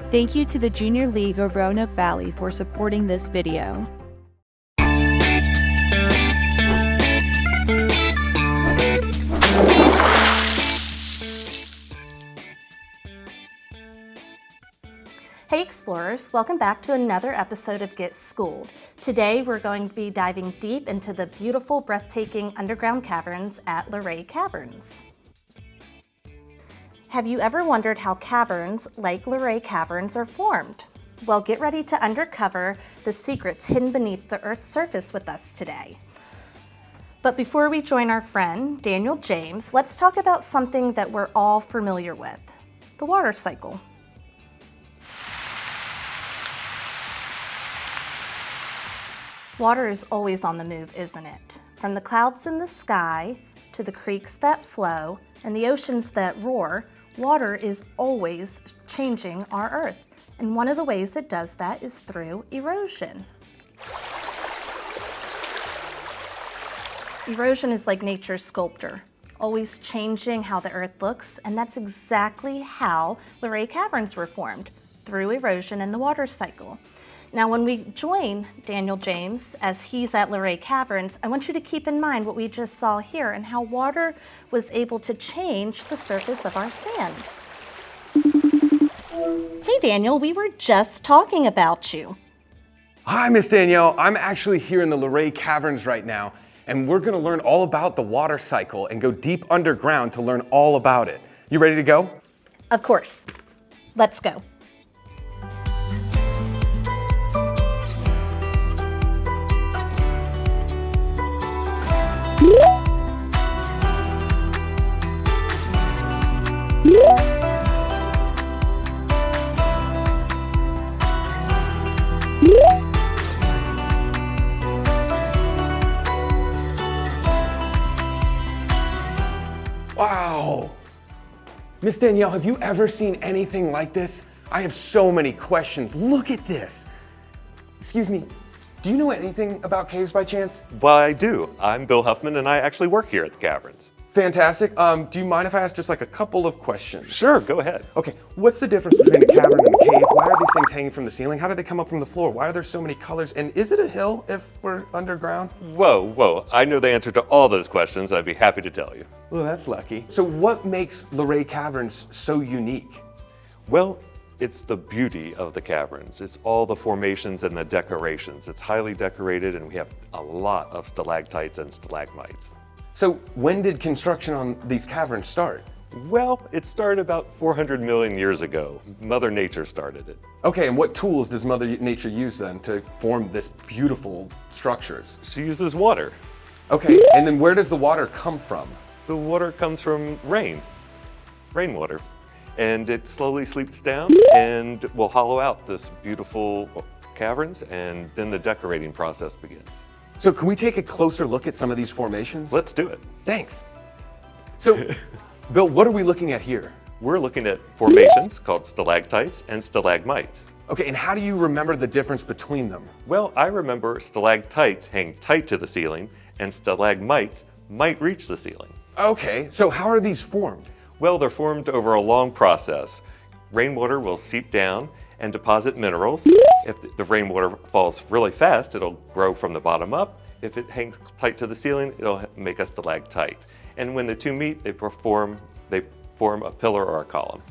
Thank you to the Junior League of Roanoke Valley for supporting this video. Hey Explorers, welcome back to another episode of Get Schooled. Today we're going to be diving deep into the beautiful, breathtaking underground caverns at Luray Caverns. Have you ever wondered how caverns like Luray Caverns are formed? Well, get ready to uncover the secrets hidden beneath the Earth's surface with us today. But before we join our friend, Daniel James, let's talk about something that we're all familiar with, the water cycle. Water is always on the move, isn't it? From the clouds in the sky to the creeks that flow and the oceans that roar, water is always changing our Earth. And one of the ways it does that is through erosion. Erosion is like nature's sculptor, always changing how the Earth looks, and that's exactly how Luray Caverns were formed, through erosion in the water cycle. Now, when we join Daniel James, as he's at Luray Caverns, I want you to keep in mind what we just saw here and how water was able to change the surface of our sand. Hey, Daniel, we were just talking about you. Hi, Miss Danielle. I'm actually here in the Luray Caverns right now, and we're gonna learn all about the water cycle and go deep underground to learn all about it. You ready to go? Of course. Let's go. Wow. Miss Danielle, have you ever seen anything like this? I have so many questions. Look at this. Excuse me, do you know anything about caves by chance? Well, I do. I'm Bill Huffman, and I actually work here at the Caverns. Fantastic. Do you mind if I ask just like a couple of questions? Sure, go ahead. Okay, what's the difference between a cavern and a cave? Why are these things hanging from the ceiling? How do they come up from the floor? Why are there so many colors? And is it a hill if we're underground? Whoa. I know the answer to all those questions. I'd be happy to tell you. Well, that's lucky. So what makes Luray Caverns so unique? Well, it's the beauty of the caverns. It's all the formations and the decorations. It's highly decorated, and we have a lot of stalactites and stalagmites. So when did construction on these caverns start? Well, it started about 400 million years ago. Mother Nature started it. Okay, and what tools does Mother Nature use then to form this beautiful structures? She uses water. Okay, and then where does the water come from? The water comes from rainwater. And it slowly seeps down and will hollow out this beautiful caverns, and then the decorating process begins. So can we take a closer look at some of these formations? Let's do it. Thanks. So, Bill, what are we looking at here? We're looking at formations called stalactites and stalagmites. Okay, and how do you remember the difference between them? Well, I remember stalactites hang tight to the ceiling, and stalagmites might reach the ceiling. Okay, so how are these formed? Well, they're formed over a long process. Rainwater will seep down and deposit minerals. If the rainwater falls really fast, it'll grow from the bottom up. If it hangs tight to the ceiling, it'll make a stalactite. And when the two meet, they form a pillar or a column.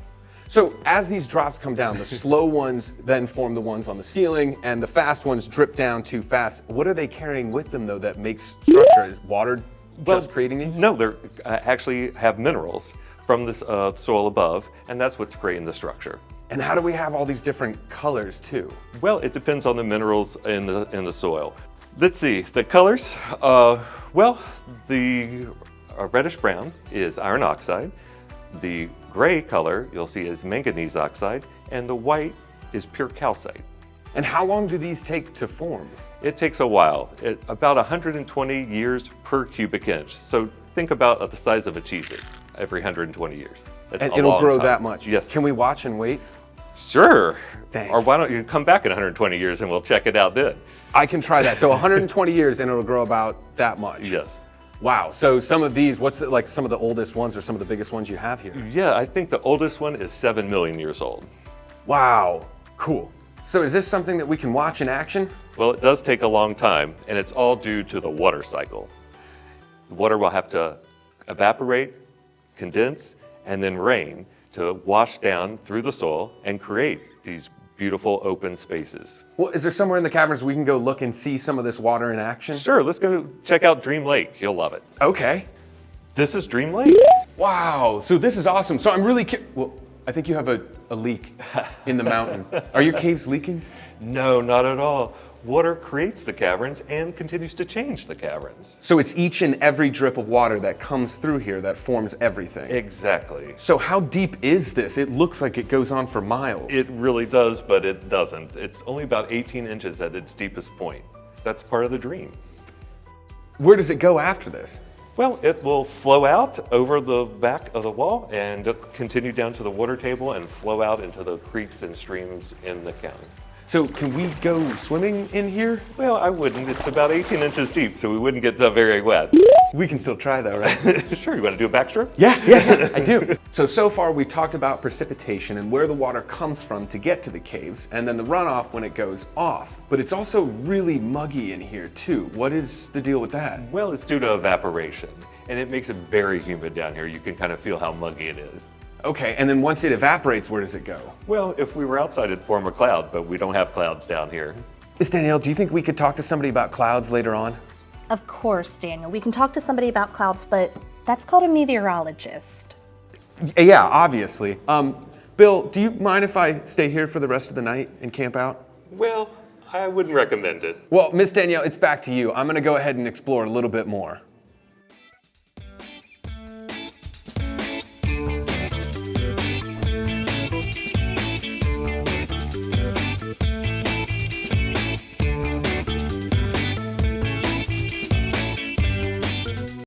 So as these drops come down, the slow ones then form the ones on the ceiling, and the fast ones drip down too fast. What are they carrying with them, though, that makes structure? Is water just creating these? No, they actually have minerals from the soil above, and that's what's creating the structure. And how do we have all these different colors too? Well, it depends on the minerals in the soil. Let's see, the colors. Well, the reddish brown is iron oxide. The gray color you'll see is manganese oxide, and the white is pure calcite. And how long do these take to form? It takes a while, about 120 years per cubic inch. So think about the size of a Cheez-It every 120 years. That's And a it'll long grow time. that much? Yes. Can we watch and wait? Sure. Thanks. Or why don't you come back in 120 years and we'll check it out then. I can try that. So 120 years and it'll grow about that much? Yes. Wow, so some of these, what's like some of the oldest ones or some of the biggest ones you have here? Yeah, I think the oldest one is 7 million years old. Wow, cool. So is this something that we can watch in action? Well, it does take a long time, and it's all due to the water cycle. The water will have to evaporate, condense, and then rain to wash down through the soil and create these beautiful open spaces. Well, is there somewhere in the caverns we can go look and see some of this water in action? Sure, let's go check out Dream Lake. You'll love it. Okay. This is Dream Lake. Wow, so this is awesome. So I'm really well, I think you have a leak in the mountain. Are your caves leaking? No, not at all. Water creates the caverns and continues to change the caverns. So it's each and every drip of water that comes through here that forms everything. Exactly. So how deep is this? It looks like it goes on for miles. It really does, but it doesn't. It's only about 18 inches at its deepest point. That's part of the dream. Where does it go after this? Well, it will flow out over the back of the wall and continue down to the water table and flow out into the creeks and streams in the county. So can we go swimming in here? Well, I wouldn't. It's about 18 inches deep, so we wouldn't get very wet. We can still try though, right? Sure, you want to do a backstroke? Yeah, I do. So far we've talked about precipitation and where the water comes from to get to the caves, and then the runoff when it goes off. But it's also really muggy in here too. What is the deal with that? Well, it's due to evaporation, and it makes it very humid down here. You can kind of feel how muggy it is. Okay, and then once it evaporates, where does it go? Well, if we were outside, it'd form a cloud, but we don't have clouds down here. Miss Danielle, do you think we could talk to somebody about clouds later on? Of course, Daniel. We can talk to somebody about clouds, but that's called a meteorologist. Yeah, obviously. Bill, do you mind if I stay here for the rest of the night and camp out? Well, I wouldn't recommend it. Well, Miss Danielle, it's back to you. I'm gonna go ahead and explore a little bit more.